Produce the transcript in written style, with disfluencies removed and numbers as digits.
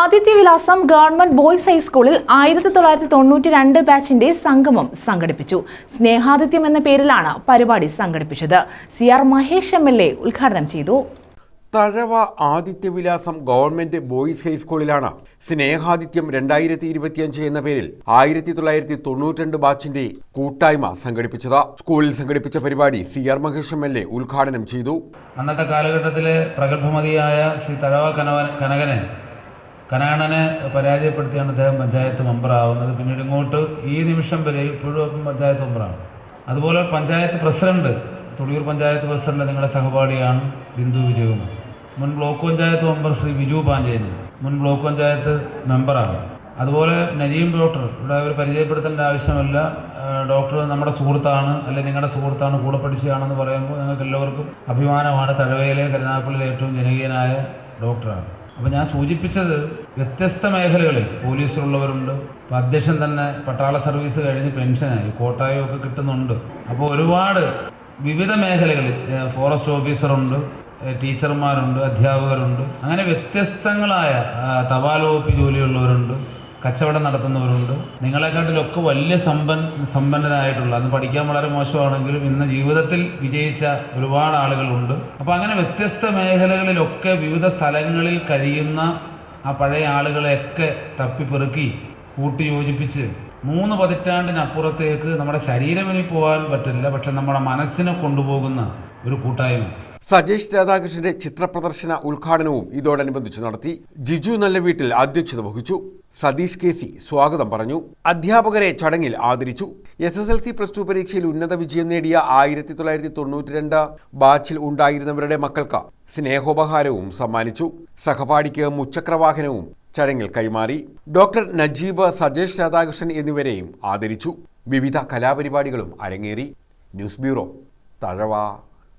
Adityavilasam government boys ഹൈസ്കൂളിൽ 1992 ബാച്ചിന്റെ സംഗമം സംഘടിപ്പിച്ചു. സ്നേഹാദിത്യം എന്ന പേരിലാണ് പരിപാടി സംഘടിപ്പിച്ചത്. CR മഹേഷ് MLA ഉദ്ഘാടനം ചെയ്തു. തഴവ ആദിത്യവിലാസം ഗവൺമെന്റ് ബോയ്സ് ഹൈസ്കൂളിലാണ് സ്നേഹാദിത്യം 2025 എന്ന പേരിൽ 1992 ബാച്ചിന്റെ കൂട്ടായ്മ സംഘടിപ്പിച്ചത്. സ്കൂളിൽ സംഘടിപ്പിച്ച പരിപാടി CR മഹേഷ് MLA ഉദ്ഘാടനം ചെയ്തു. അന്നത്തെ കാലഘട്ടത്തിലെ പ്രഗത്ഭമതിയായ ശ്രീ തഴവ കനകണനെ പരാജയപ്പെടുത്തിയാണ് അദ്ദേഹം പഞ്ചായത്ത് മെമ്പറാവുന്നത്. പിന്നീട് ഇങ്ങോട്ട് ഈ നിമിഷം വരെ ഇപ്പോഴും പഞ്ചായത്ത് മെമ്പറാണ്. അതുപോലെ പഞ്ചായത്ത് പ്രസിഡന്റ്, തുടിയൂർ പഞ്ചായത്ത് പ്രസിഡന്റ് നിങ്ങളുടെ സഹപാഠിയാണ് ബിന്ദു വിജയകുമാർ. മുൻ ബ്ലോക്ക് പഞ്ചായത്ത് മെമ്പർ ശ്രീ ബിജു പാഞ്ചേരി മുൻ ബ്ലോക്ക് പഞ്ചായത്ത് മെമ്പറാണ്. അതുപോലെ നജീം ഡോക്ടർ, ഇവിടെ അവർ പരിചയപ്പെടുത്തേണ്ട ആവശ്യമില്ല. ഡോക്ടർ നമ്മുടെ സുഹൃത്താണ്, അല്ലെങ്കിൽ നിങ്ങളുടെ സുഹൃത്താണ്, കൂടെ പഠിച്ചതാണെന്ന് പറയുമ്പോൾ നിങ്ങൾക്ക് എല്ലാവർക്കും അഭിമാനമാണ്. തഴവയിലെ കരുനാഗപ്പള്ളിയിലെ ഏറ്റവും ജനകീയനായ ഡോക്ടറാണ്. അപ്പോൾ ഞാൻ സൂചിപ്പിച്ചത് വ്യത്യസ്ത മേഖലകളിൽ പോലീസിലുള്ളവരുണ്ട്. ഇപ്പോൾ അധ്യക്ഷൻ തന്നെ പട്ടാള സർവീസ് കഴിഞ്ഞ് പെൻഷനായി, കോട്ടായും ഒക്കെ കിട്ടുന്നുണ്ട്. അപ്പോൾ ഒരുപാട് വിവിധ മേഖലകളിൽ ഫോറസ്റ്റ് ഓഫീസറുണ്ട്, ടീച്ചർമാരുണ്ട്, അധ്യാപകരുണ്ട്. അങ്ങനെ വ്യത്യസ്തങ്ങളായ തപാൽ വകുപ്പ് ജോലിയുള്ളവരുണ്ട്, കച്ചവടം നടത്തുന്നവരുണ്ട്. നിങ്ങളെക്കാട്ടിലൊക്കെ വലിയ സമ്പന്നരായിട്ടുള്ള, അന്ന് പഠിക്കാൻ വളരെ മോശമാണെങ്കിലും ഇന്ന് ജീവിതത്തിൽ വിജയിച്ച ഒരുപാട് ആളുകളുണ്ട്. അപ്പോൾ അങ്ങനെ വ്യത്യസ്ത മേഖലകളിലൊക്കെ വിവിധ സ്ഥലങ്ങളിൽ കഴിയുന്ന ആ പഴയ ആളുകളെയൊക്കെ തപ്പിപ്പെറുക്കി കൂട്ടിയോജിപ്പിച്ച് 3 പതിറ്റാണ്ടിനപ്പുറത്തേക്ക് നമ്മുടെ ശരീരമിനി പോകാൻ പറ്റില്ല, പക്ഷെ നമ്മുടെ മനസ്സിനെ കൊണ്ടുപോകുന്ന ഒരു കൂട്ടായ്മ. സജേഷ് രാധാകൃഷ്ണന്റെ ചിത്രപ്രദർശന ഉദ്ഘാടനവും ഇതോടനുബന്ധിച്ച് നടത്തി. ജിജു നല്ലവീട്ടിൽ അധ്യക്ഷത വഹിച്ചു. സതീഷ് KC സ്വാഗതം പറഞ്ഞു. അധ്യാപകരെ ചടങ്ങിൽ ആദരിച്ചു. SSLC +2 പരീക്ഷയിൽ ഉന്നത വിജയം നേടിയ 1992 ബാച്ചിൽ ഉണ്ടായിരുന്നവരുടെ മക്കൾക്ക് സ്നേഹോപഹാരവും സമ്മാനിച്ചു. സഹപാഠിക്ക് മുച്ചക്രവാഹനവും ചടങ്ങിൽ കൈമാറി. ഡോക്ടർ നജീബ്, സജേഷ് രാധാകൃഷ്ണൻ എന്നിവരെയും ആദരിച്ചു. വിവിധ കലാപരിപാടികളും അരങ്ങേറി. News bureau, Thazhava.